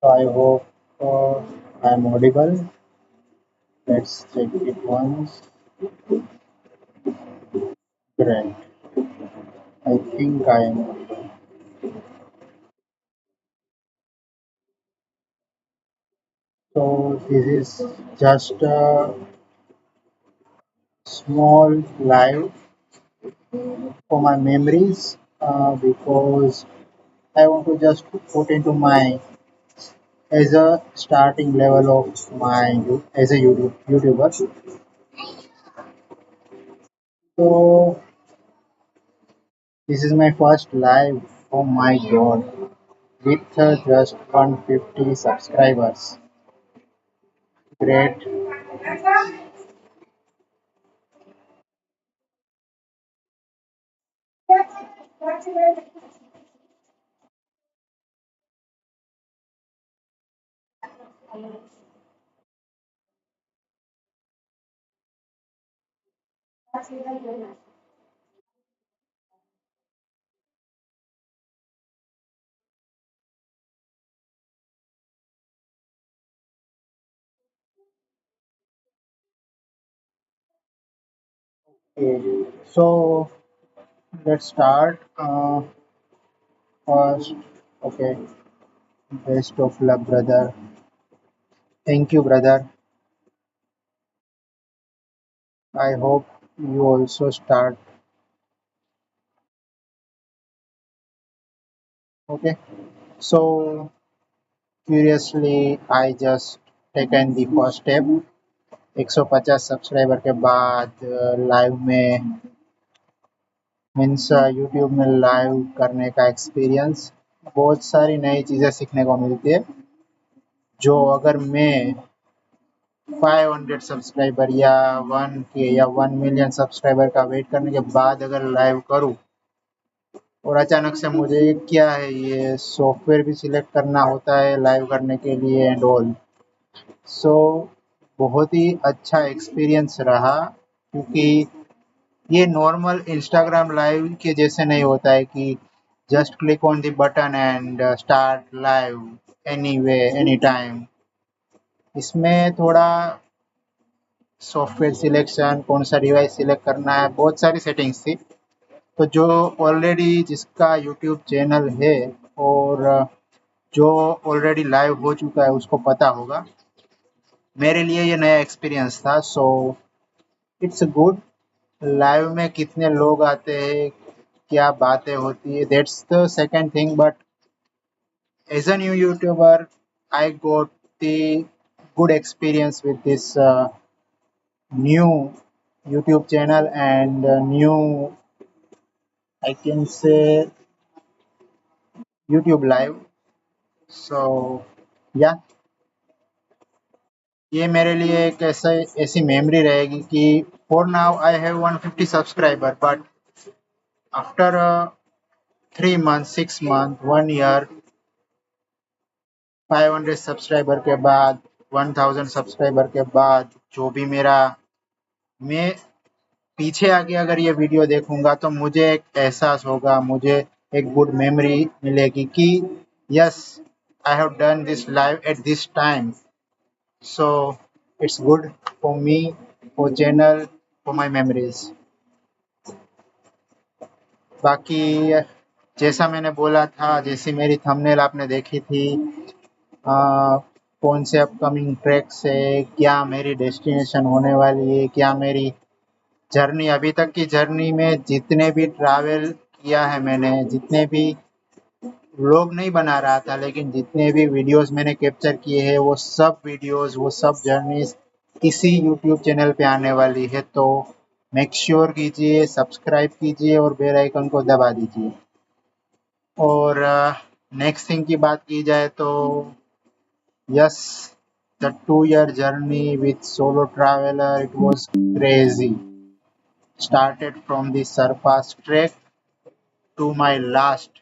I hope I'm audible. Let's check it once. Great. I think I am audible. So this is just a small live for my memories because I want to just put into my as a starting level of my as a YouTuber. So this is my first live. Oh my god, with just 150 subscribers. Great. Okay. So let's start. First, okay. Best of luck, brother. Thank you, brother. I hope you also start. Okay. So curiously, I just taken the first step. 150 subscriber के बाद live में means YouTube में live करने का experience बहुत सारी नई चीज़ें सीखने को मिलती है जो अगर मैं 500 सब्सक्राइबर या 1K या 1 मिलियन सब्सक्राइबर का वेट करने के बाद अगर लाइव करूं और अचानक से मुझे क्या है ये सॉफ्टवेयर भी सिलेक्ट करना होता है लाइव करने के लिए एंड ऑल सो बहुत ही अच्छा एक्सपीरियंस रहा क्योंकि ये नॉर्मल इंस्टाग्राम लाइव के जैसे नहीं होता है कि just click on the button and start live any way any time इसमें थोड़ा सॉफ्टवेयर सिलेक्शन कौन सा डिवाइस सिलेक्ट करना है बहुत सारी सेटिंग्स थी तो जो ऑलरेडी जिसका यूट्यूब चैनल है और जो ऑलरेडी लाइव हो चुका है उसको पता होगा मेरे लिए ये नया एक्सपीरियंस था सो इट्स गुड लाइव में कितने लोग आते हैं क्या बातें होती है that's the second thing but as a new YouTuber I got the good experience with this new YouTube channel and new I can say YouTube live. So yeah, ये मेरे लिए एक ऐसी मेमोरी रहेगी कि for now I have 150 subscriber but after 3 months 6 months 1 year 500 subscriber के बाद 1000 subscriber के बाद जो भी मेरा मैं पीछे आके अगर ये वीडियो देखूंगा तो मुझे एक एहसास होगा मुझे एक गुड मेमोरी मिलेगी कि yes I have done this live at this time so it's good for me for channel for my memories बाकी जैसा मैंने बोला था जैसी मेरी थंबनेल आपने देखी थी कौन से अपकमिंग ट्रैक्स है क्या मेरी डेस्टिनेशन होने वाली है क्या मेरी जर्नी अभी तक की जर्नी में जितने भी ट्रैवल किया है मैंने जितने भी व्लॉग नहीं बना रहा था, लेकिन जितने भी वीडियोस मैंने कैप्चर किए हैं वो सब वीडियोस, वो सब जर्नीज इसी यूट्यूब चैनल पे आने वाली है। तो मेक श्योर कीजिए, सब्सक्राइब कीजिए और बेल आइकन को दबा दीजिए। और नेक्स्ट थिंग की बात की जाए तो yes, the 2 year journey with solo traveler, it was crazy. Started from the Surpass trek to my last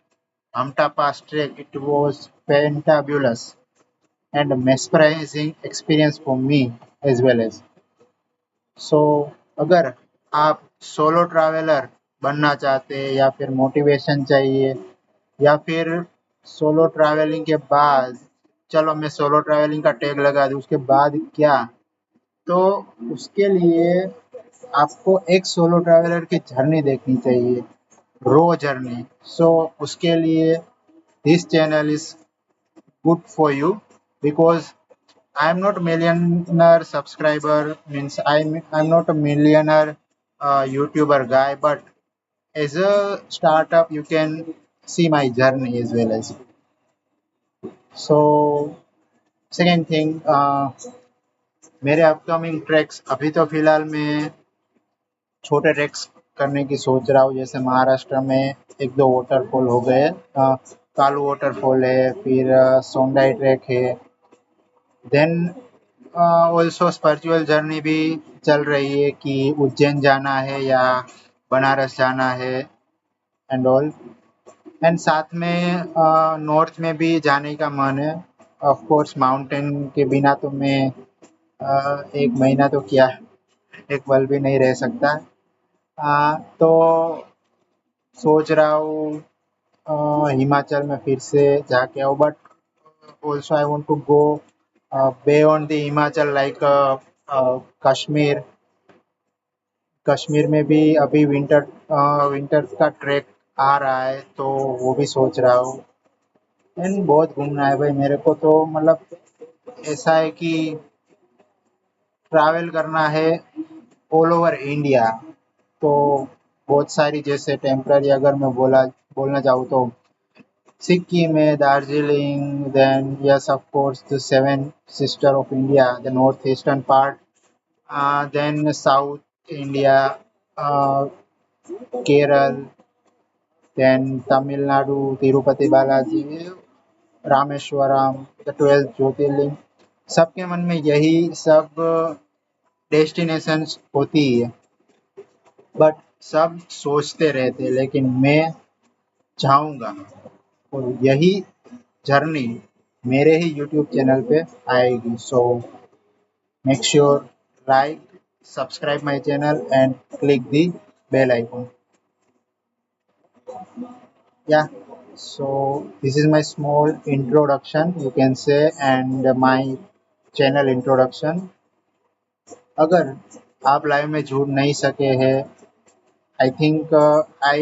Hamta Pass trek. It was fantabulous and mesmerizing experience for me as well as. सो अगर आप solo traveller बनना चाहते हैं या फिर motivation चाहिए या फिर सोलो ट्रैवलिंग के बाद, चलो मैं सोलो ट्रैवलिंग का टैग लगा दूं, उसके बाद क्या, तो उसके लिए आपको एक सोलो ट्रैवलर की जर्नी देखनी चाहिए, रो जर्नी। सो उसके लिए this channel is good for you, because I'm not a millionaire subscriber, means I'm not a millionaire YouTuber guy, but as a startup you can see my journey as well as. So second thing, मेरे upcoming tracks, अभी तो फिलहाल मैं छोटे tracks करने की सोच रहा हूँ, जैसे महाराष्ट्र में एक दो वाटरफॉल हो गए, कालू वाटरफॉल है, फिर सोंडाई ट्रैक है, देन ऑल्सो स्पिरिचुअल जर्नी भी चल रही है कि उज्जैन जाना है या बनारस जाना है एंड ऑल। एंड साथ में नॉर्थ में भी जाने का मन है। ऑफ कोर्स माउंटेन के बिना तो मैं एक महीना तो क्या, एक पल भी नहीं रह सकता। तो सोच रहा हूँ हिमाचल में फिर से जाके आओ, but also I want to go beyond the Himachal, like Kashmir. Kashmir में भी अभी विंटर का ट्रैक आ रहा है, तो वो भी सोच रहा हूँ। एंड बहुत घूमना है भाई मेरे को, तो मतलब ऐसा है कि ट्रैवल करना है ऑल ओवर इंडिया। तो बहुत सारी, जैसे टेम्पररी अगर मैं बोलना चाहूँ तो सिक्किम है, Darjeeling, then yes of course the seven sister of India, the north eastern part, then South India, Kerala, then Tamil Nadu, Tirupati Balaji, Rameswaram, the 12 jyotirlinga. सबके मन में यही सब डेस्टिनेशंस होती है, बट सब सोचते रहते हैं, लेकिन मैं चाहूँगा और यही जर्नी मेरे ही यूट्यूब चैनल पे आएगी। So make sure like, subscribe my channel and click the bell icon. Yeah, so this is my small introduction, you can say, and my channel introduction. अगर आप लाइव में जुड़ नहीं सके हैं, I think I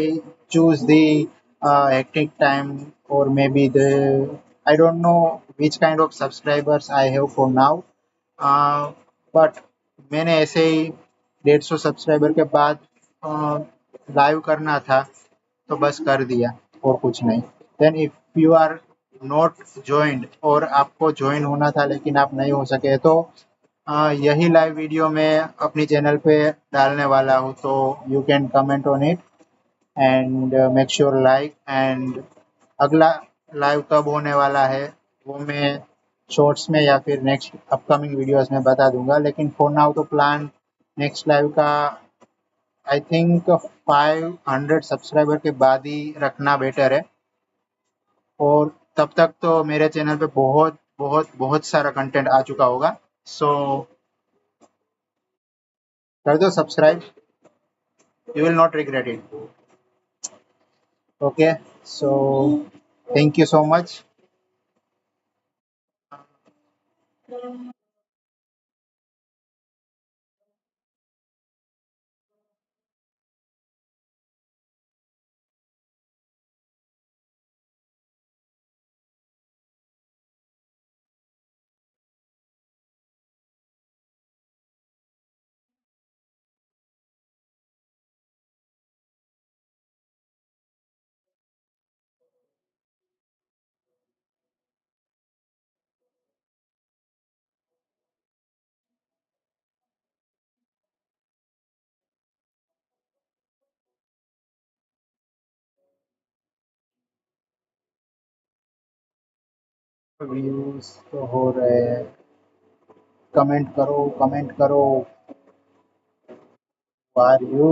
choose the hectic time, or maybe the, I don't know which kind of subscribers I have for now. But मैंने ऐसे ही 150 subscriber के बाद लाइव करना था, तो बस कर दिया और कुछ नहीं। Then if you are not joined, और आपको ज्वाइन होना था लेकिन आप नहीं हो सके, तो यही लाइव वीडियो मैं अपनी चैनल पे डालने वाला हूँ, तो you can comment on it and make sure like. And अगला लाइव कब होने वाला है वो मैं शॉर्ट्स में या फिर नेक्स्ट अपकमिंग वीडियोस में बता दूंगा, लेकिन फॉर नाउ तो प्लान नेक्स्ट लाइव का आई थिंक 500 सब्सक्राइबर के बाद ही रखना बेटर है। और तब तक तो मेरे चैनल पे बहुत बहुत बहुत सारा कंटेंट आ चुका होगा। सो कर दो subscribe, you will not regret it. Okay, so thank you so much. Views तो हो रहे हैं। कमेंट करो, कमेंट करो। Are you?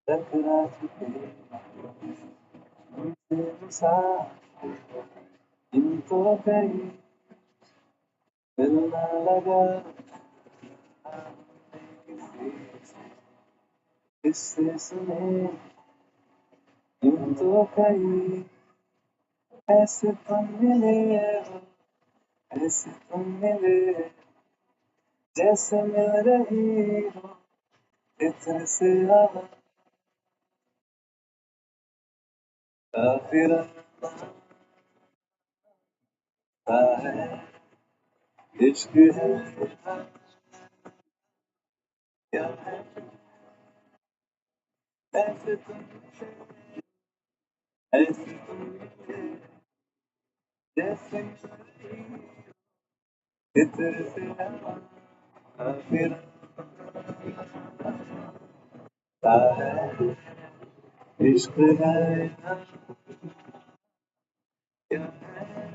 टकरा चुके हमसे इनको कहीं दिल न लगा किससे सुने यूं तो कहीं ऐसे तुम मिले हो, ऐसे तुम मिले जैसे मिल रही हो इत्र से हवा फिर है इश्क है क्या है ऐसे तुम ऐसे तुम मिले जैसे मिल रही इत्र से हवा फिर है इश्क है क्या है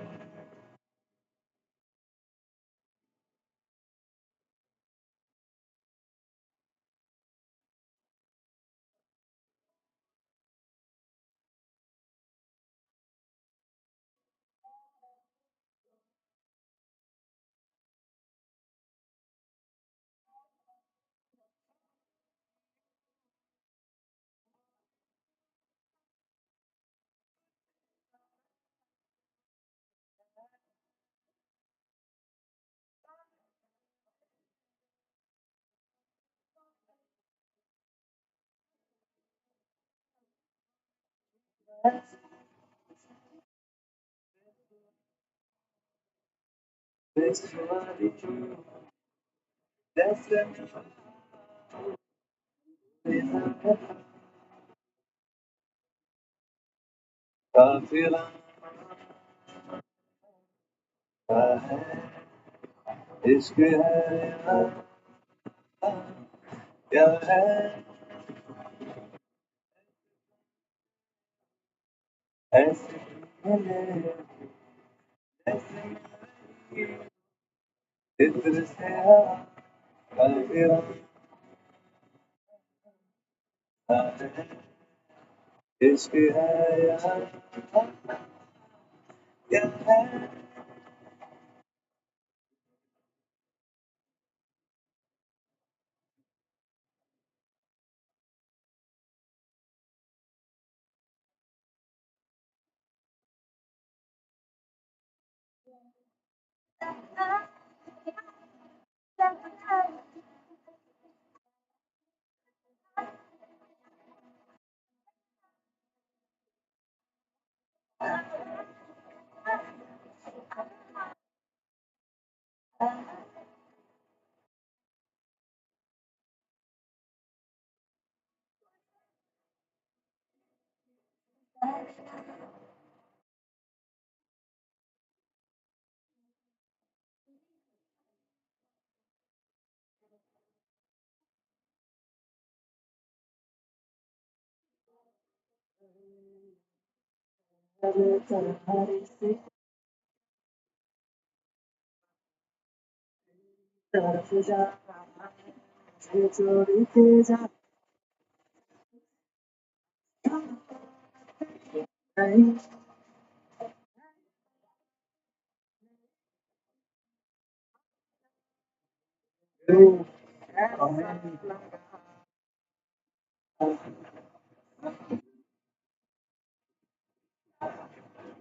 काफिला है इश्क है क्या है ऐसे मिले ऐसे इत्र से काफिला है इश्क है क्या है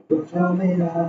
तुझो मेरा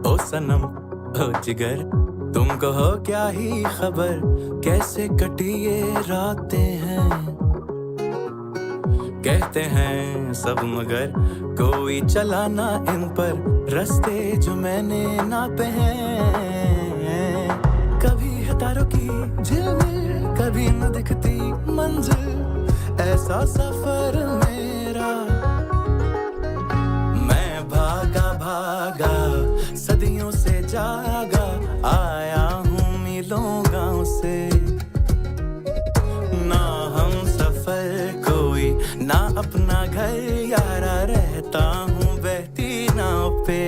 ओ सनम ओ जिगर तुमको हो क्या ही खबर कैसे कटी ये रातें हैं कहते हैं सब मगर कोई चलाना इन पर रास्ते जो मैंने नापे हैं कभी है तारों की झिलमिल कभी न दिखती मंजिल ऐसा सफर मेरा मैं भागा भागा सदियों से जागा आया हूँ मीलों गांव से ना हम सफर कोई ना अपना घर यारा रहता हूँ बहती नाव पे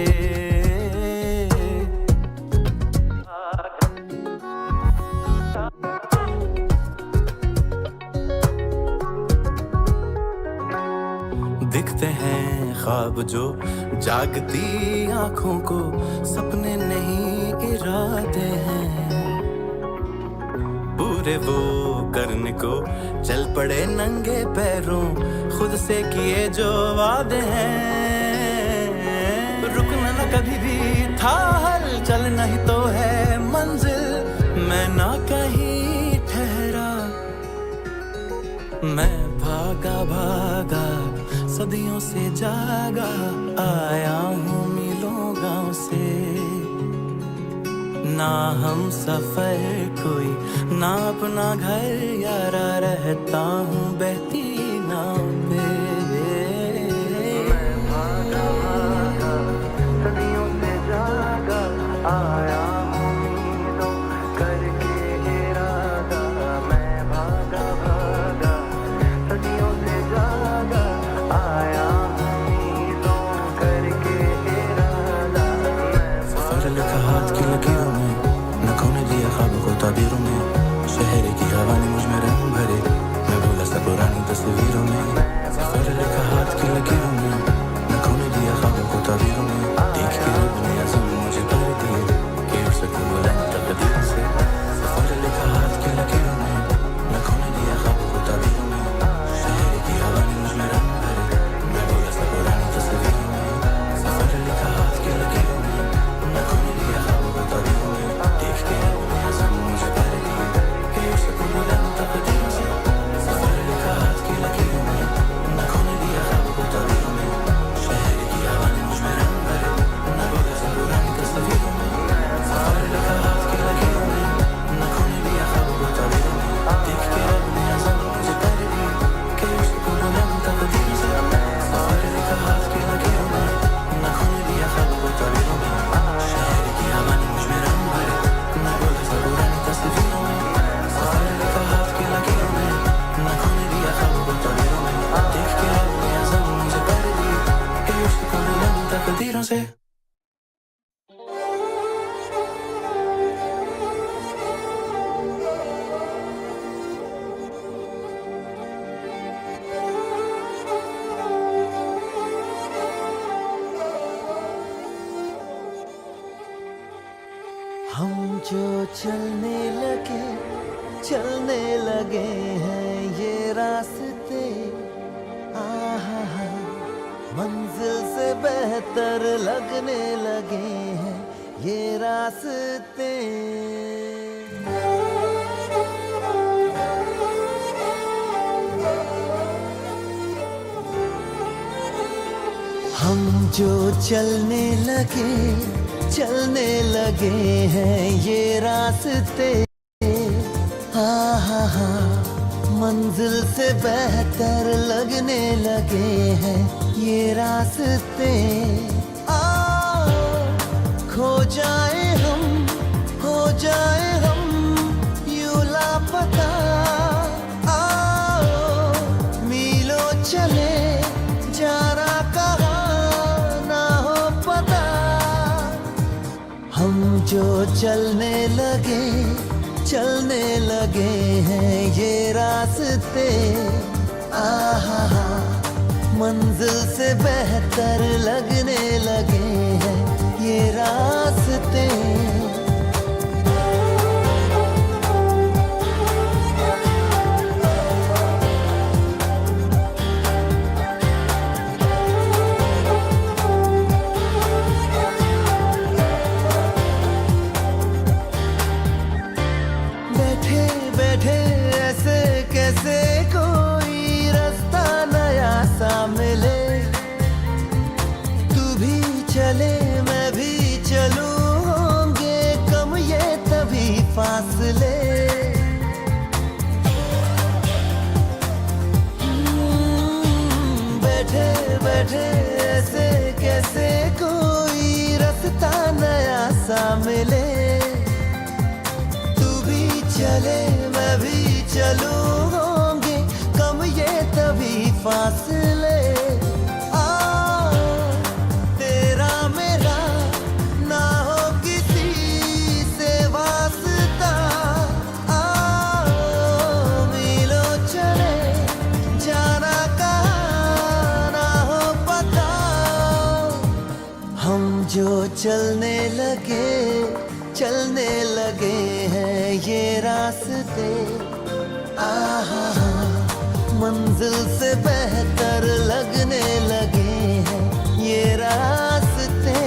ख्वाब जो जागती आंखों को सपने नहीं इरादे हैं, पूरे वो करने को चल पड़े नंगे पैरों, खुद से किए जो वादे हैं। रुकना न कभी भी था हल, चलना ही तो है मंजिल, मैं ना कहीं ठहरा, मैं भागा भागा सदियों से जागा, आया हूँ मीलों गाँव से, ना हम सफर कोई ना अपना घर यारा, रहता हूँ बहती नाव पे, मैं भागा भागा सदियों से जागा, आया हूँ मीलों करके इरादा, मैं भागा भागा सदियों से जागा, आया हूँ मीलों करके इरादा, सफर लिखा हाथ की लकीरों में, नखों ने दिया ख्वाबों को ताबीरों में, शहर की हवा ने मुझ में रंग भरे, मैं भूला सा पुरानी तस्वीरों में, सफर लिखा हाथ की लकीरों में, नखों ने दिया ख्वाबों को ताबीरों में, देख के रब ने आज़म मुझे कर दिए कि उड़ सकूं बुलंद तकदीरों से, सफर लिखा हाथ की लकीरों में, नखों ने दिया ख्वाबों को ताबीरों में, शहर की हवा ने मुझ में रंग भरे, मैं भूला सा पुरानी तस्वीरों में, सफर लिखा हाथ की लकीरों में, नखों ने दिया ख्वाबों को ताबीरों में, देख के रब ने आज़म मुझे कर दिए कि उड़ सकूं बुलंद तकदीरों से, सफर लिखा हाथ की लकीरों में, नखों ने दिया ख्वाबों को ताबीरों में, शहर की हवा ने मुझ में रंग भरे, मैं भूला सा पुरानी तस्वीरों में, सफर लिखा हाथ की लकीरों में, नखों ने दिया ख्वाबों को ताबीरों में, देख के रब ने आज़म मुझे कर दिए कि उड़ सकूं बुलंद तकदीरों से, सफर लिखा हाथ की लकीरों में, नखों ने दिया ख्वाबों को ताबीरों में, शहर की हवा ने मुझ में रंग भरे, मैं भूला सा पुरानी तस्वीरों में, सफर लिखा हाथ की लकीरों में, नखों ने दिया ख्वाबों को ताबीरों में, देख के रब ने आज़म मुझे कर दिए कि उड़ सकूं बुलंद तकदीरों से। हम जो चलने लगे हैं ये रास्ते, आहा हा, मंजिल से बेहतर लगने लगे हैं ये रास्ते। हम जो चलने लगे हैं ये रास्ते, हाँ हाँ हाँ, मंजिल से बेहतर लगने लगे हैं ये रास्ते। खो जाए हम यूं लापता, मीलों चले जाना कहाँ ना हो पता। हम जो चलने लगे हैं ये रास्ते, आहा हा, मंजिल से बेहतर लगने लगे हैं ये रास्ते। बैठे ऐसे कैसे कोई रास्ता नया सा मिले, तू भी चले मैं भी चलूं, होंगे कम ये तभी फासले। बैठे ऐसे कैसे कोई रास्ता नया सा मिले, चले मैं भी चलूं, होंगे कम ये तभी फासले। तेरा मेरा ना हो किसी से वास्ता, चलने लगे हैं ये रास्ते, आहा मंजिल से बेहतर लगने लगे हैं ये रास्ते।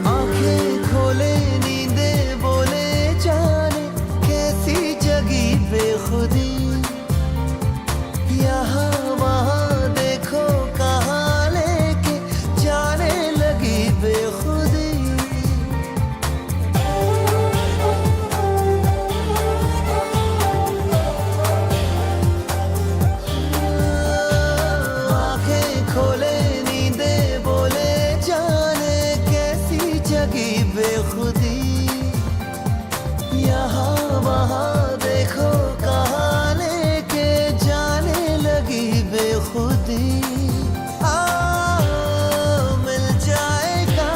आंखें खोले नींदें बोले जाने कैसी जगी बेखुदी, यहाँ वहाँ देखो कहाँ लेके जाने लगी बेखुदी। आंखें खोले नींदें बोले जाने कैसी जगी बेखुदी, यहाँ वहाँ देखो कहाँ लेके जाने लगी बेखुदी। मिल जाएगा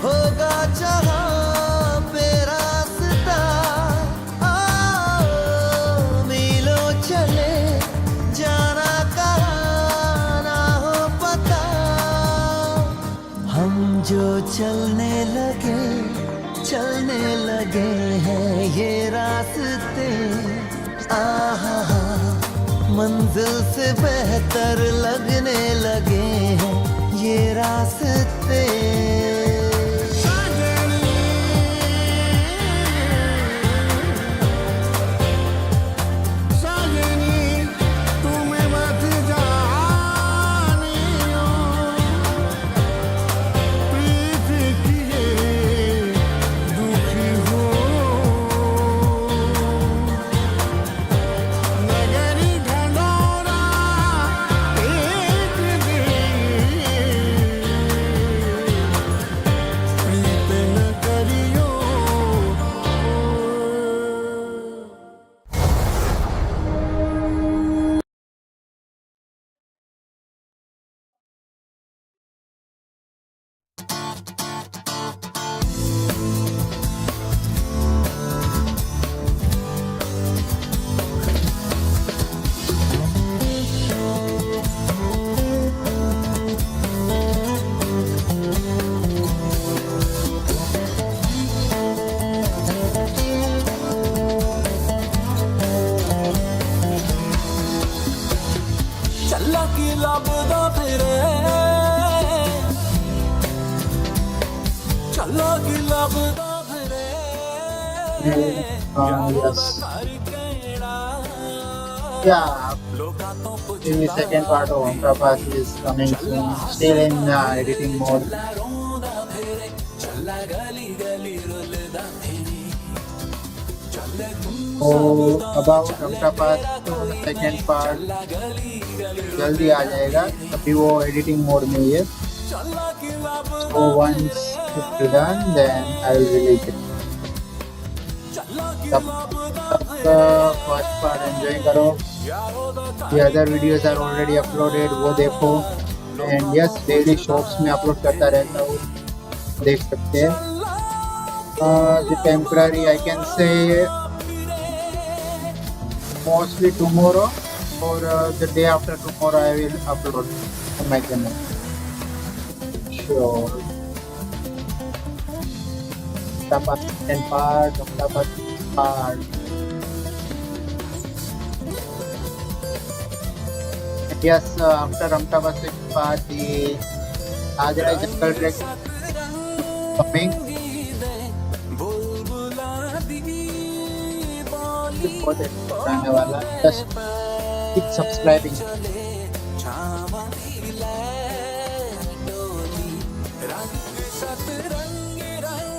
होगा जहाँ पे रास्ता, मीलों चले जाना कहाँ ना हो पता। हम जो चलने लगे हैं ये रास्ते, आहा मंजिल से बेहतर लगने लगे हैं ये रास्ते। ਚੱਲਾ ਕੀ ਲੱਭਦਾ ਫਿਰੇ, ਚੱਲਾ ਕੀ ਲੱਭਦਾ ਫਿਰੇ, Yes. ਘਰ ਕਿਹੜਾ Yeah, ਲੋਕਾਂ ਤੋਂ in the second part of Ultrapass is coming soon, still in editing mode. ਰੋਂਦਾ ਫਿਰੇ, ਚੱਲਾ ਗਲੀ ਗਲੀ ਰੁਲਦਾ ਫਿਰੇ, ਚੱਲੇ So about Ultrapass second part जल्दी आ जाएगा, अभी वो एडिटिंग मोड में है। So once it's done then I will release it. तब फर्स्ट पार्ट एंजॉय करो, the other videos are already uploaded, वो देखो। एंड यस डेली शॉर्ट्स में अपलोड करता रहता हूँ, देख सकते हैं। The temporary I can say mostly tomorrow or the day after tomorrow I will upload on my channel. Sure. Dapat second part, dapat part. Yes, after Ramtaba second part, the Ajra Jungle Trek coming. बहुत आने वाला, just keep subscribing.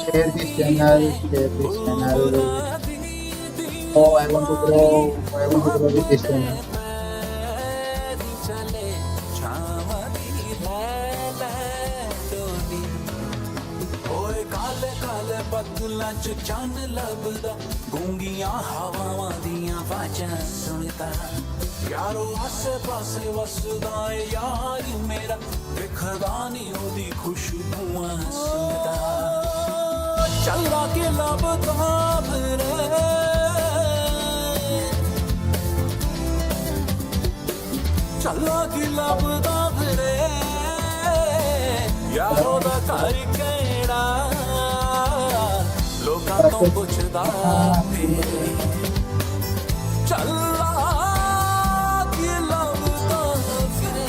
Share this channel. Oh, I want to grow with this channel. ਬੱਦਲਾਂ 'ਚ ਚੰਨ ਲੱਭਦਾ ਗੂੰਗੀਆਂ ਹਵਾਵਾਂ ਦੀਆਂ ਆਵਾਜ਼ਾਂ ਸੁਣਦਾ ਯਾਰੋ ਆਸੇ ਪਾਸੇ ਵਸਦਾ ਏ ਯਾਰ ਮੇਰਾ ਦਿਖਦਾ ਨਹੀਂ ਉਹਦੀ ਖੁਸ਼ਬੂਆਂ ਸੁਣਦਾ ਚੱਲਾ ਕੇ ਲੱਭਦਾ ਫਿਰੇ ਚੱਲਾ ਕੇ ਲੱਭਦਾ ਫਿਰੇ ਯਾਰੋ ਦਾ ਘਰ ਕਿਹੜਾ ਲੋਕਾਂ ਤੋਂ ਪੁੱਛਦਾ ਫਿਰੇ ਚੱਲਾ ਕੇ ਲੱਭਦਾ ਫਿਰੇ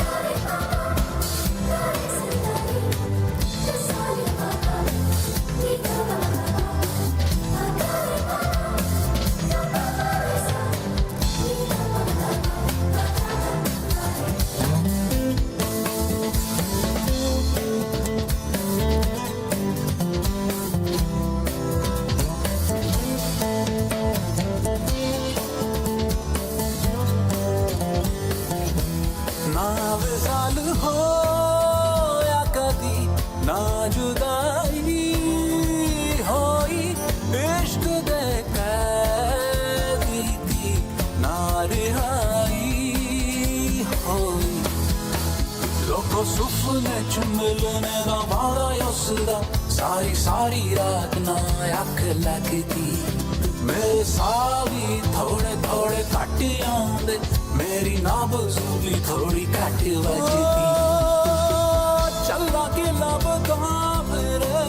ना विशाल होया कदी ना जुदाई होई इश्क दे कैदी थी ना रिहाई होई लोगों सुपने च मिलने दा वादा उसदा सारी सारी रात ना अख लगदी मेरे साह भी थोड़े थोड़े घट आउंदे मेरी नाबज़ भी थोड़ी घट वजदी चला के लभदा फिरे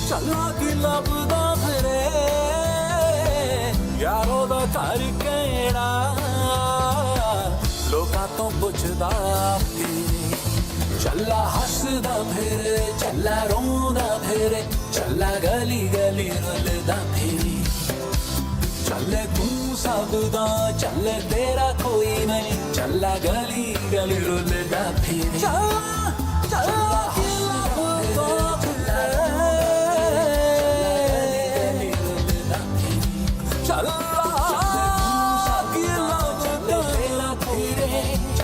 चला के लभदा फिरे यारो दा घर किहड़ा लोकां तो पुछदा फिरे चला हसदा फिरे चला रोंदा फिरे चला गली गली रुलदा फिरे चले तू सबदा चले तेरा कोई नहीं चला गली गली रुलदा फिरे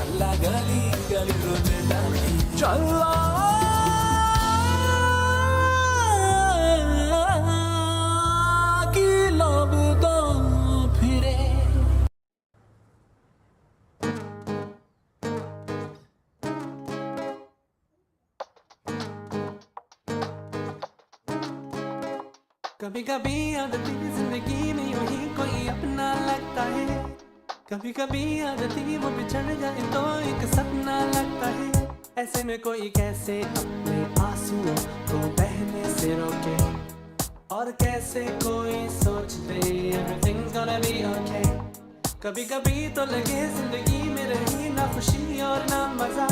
चला गली गली रुलदा चला की लभदा फिरे कभी कभी आदती जिंदगी में यूं ही कोई अपना लगता है कभी कभी आदती वो बिछड़ जाए तो एक सपना लगता है ऐसे में कोई कैसे अपने आंसुओं को बहने से रोके और कैसे कोई सोच दे everything's gonna be okay कभी कभी तो लगे जिंदगी में रही ना खुशी और ना मजा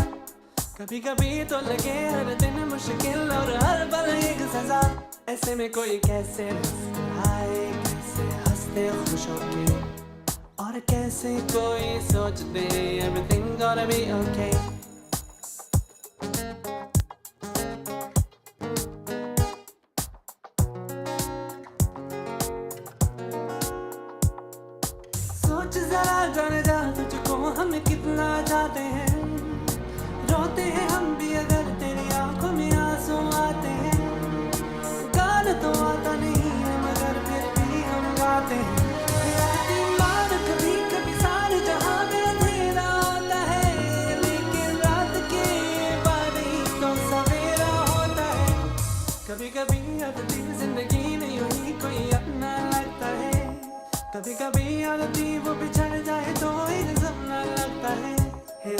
कभी कभी तो लगे हर दिन मुश्किल और हर पल एक सजा ऐसे में कोई कैसे मुस्कुराए कैसे हंसते खुश होके और कैसे कोई सोच दे everything's gonna be okay सोच जरा जाने जा तुझको हम कितना चाहते हैं रोते हैं हम भी अगर तेरी आंखों में आंसू आते हैं गाना तो आता नहीं है मगर फिर भी हम गाते हैं राती मार कभी कभी सारे जहां में अंधेरा होता है लेकिन रात के बाद ही तो सवेरा होता है कभी कभी आदती जिंदगी में यूं ही कोई अपना लगता है कभी कभी आदती वो बिछड़ जाए तो एक सपना लगता है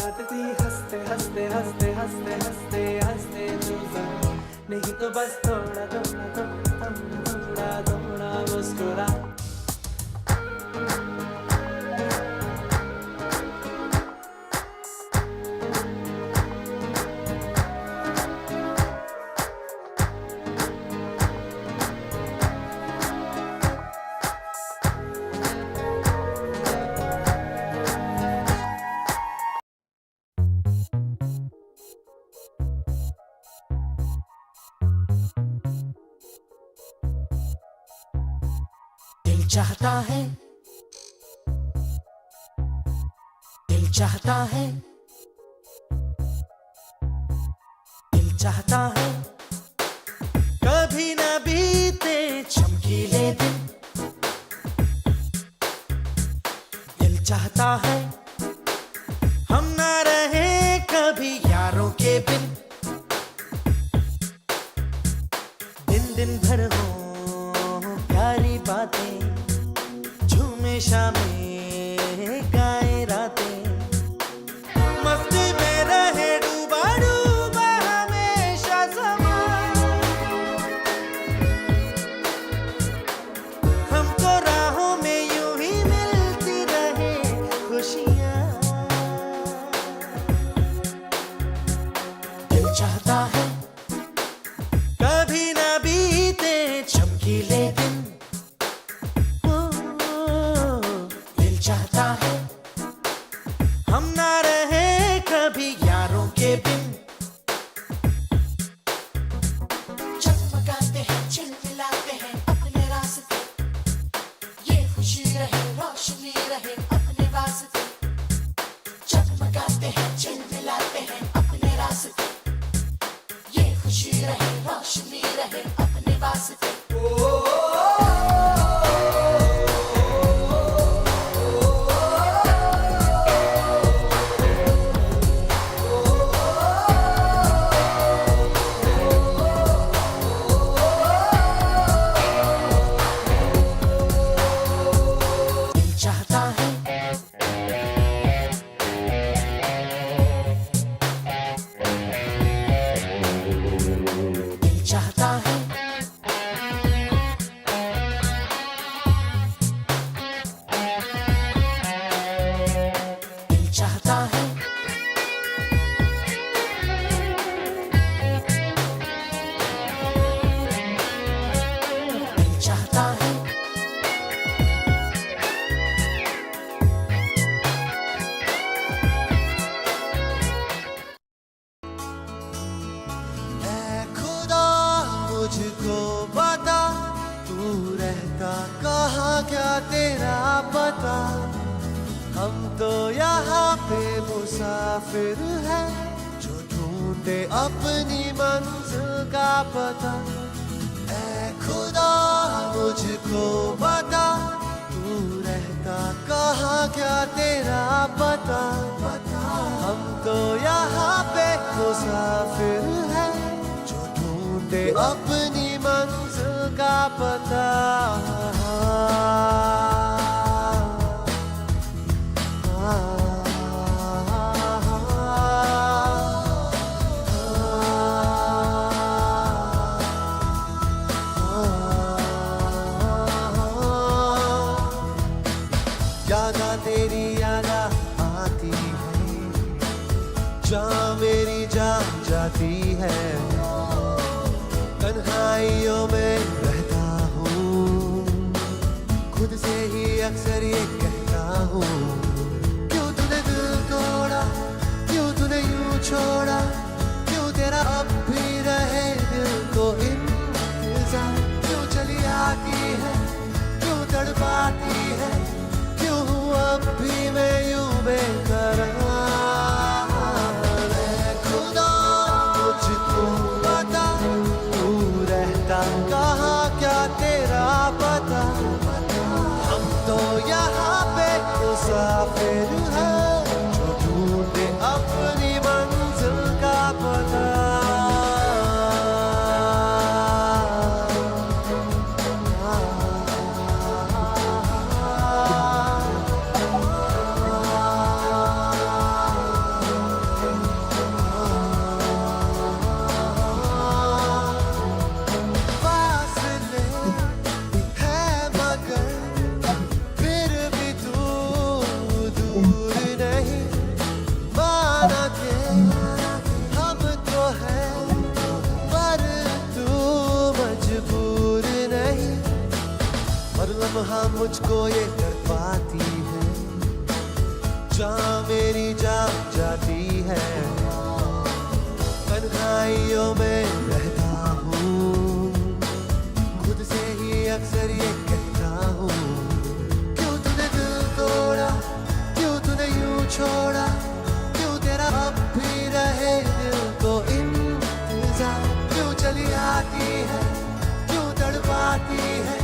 आदती हंसते हंसते हंसते हंसते हंसते हंसते तू जरा नहीं तो बस थोड़ा थोड़ा थोड़ा थोड़ा थोड़ा मुस्कुरा चाहता है दिल चाहता है चाहता है कभी न बीते चमकीले दिन, दिल चाहता है हम ना रहे कभी यारों के बिन, दिन दिन भर हो प्यारी बातें, झूमे शामें गाए रातें, मस्ती में रहे डूबा डूबा हमेशा समा, हमको राहों में यूं ही मिलती रहे खुशियाँ। दिल चाहता है कभी ना बीते चमकीले दिन, दिल चाहता है हम ना रहे कभी यारों के बिन, चमकाते हैं चिलमिलाते हैं अपने रास्ते, ये खुशी रहे रोशनी रहे अपने वास्ते, चमकाते हैं चिलमिलाते हैं अपने रास्ते, ये खुशी रहे रोशनी रहे अपने वास्ते। दिल चाहता है दिल चाहता है दिल चाहता है दिल चाहता है ऐ खुदा मुझको बता तू रहता कहाँ, क्या तेरा पता, हम तो यहाँ पे मुसाफिर हैं जो ढूंढते अपनी मंजिल का पता। ऐ खुदा मुझको बता तू रहता कहाँ, क्या तेरा पता, हम तो यहाँ पे मुसाफिर हैं जो ढूंढते अपनी मंजिल का पता। यादा तेरी यादा आती है, जहाँ मेरी जान जाती है, तन्हाइयों में रहता हूँ, खुद से ही अक्सर ये कहता हूँ, क्यों तूने दिल तोड़ा, क्यों तूने यूं छोड़ा, क्यों तेरा अब भी रहे दिल को इंतजार, क्यों चली आती है, क्यों तड़पाती है, क्यों हूँ अब भी मैं यूं बेकरार। ऐ खुदा मुझको बता तू रहता कहाँ, क्या तेरा पता, हम तो यहाँ पे मुसाफिर हैं जो ढूंढते अपनी मंजिल का पता। फासले है मगर फिर भी तू दूर नहीं, माना के हम तो हैं पर तू मजबूर नहीं, हर लम्हा मुझको ये तड़पाती है, जहाँ मेरी जान जाती है, तन्हाइयों में रहता हूँ, खुद से ही अक्सर ये कहता हूँ, क्यों तूने दिल तोड़ा, क्यों तूने यूं छोड़ा, क्यों तेरा अब भी रहे दिल को इंतजार। आती है